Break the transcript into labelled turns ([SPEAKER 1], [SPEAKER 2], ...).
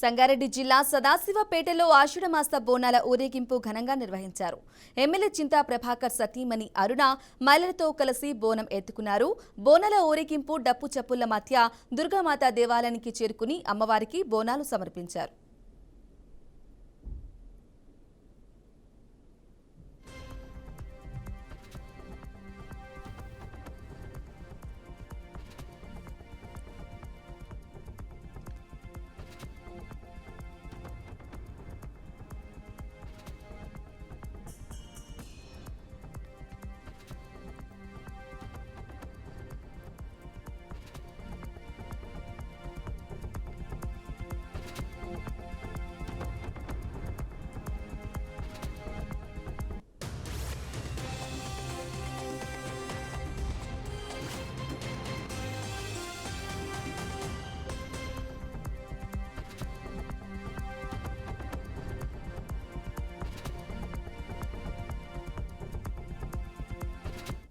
[SPEAKER 1] సంగారెడ్డి జిల్లా సదాశివపేటలో ఆషాఢమాస బోనాల ఊరేగింపు ఘనంగా నిర్వహించారు. ఎమ్మెల్యే చింతా ప్రభాకర్ సతీమణి అరుణ మహిళలతో కలిసి బోనం ఎత్తుకున్నారు. బోనాల ఊరేగింపు డప్పు చప్పుళ్ల మధ్య దుర్గామాత దేవాలయానికి చేరుకుని అమ్మవారికి బోనాలు సమర్పించారు.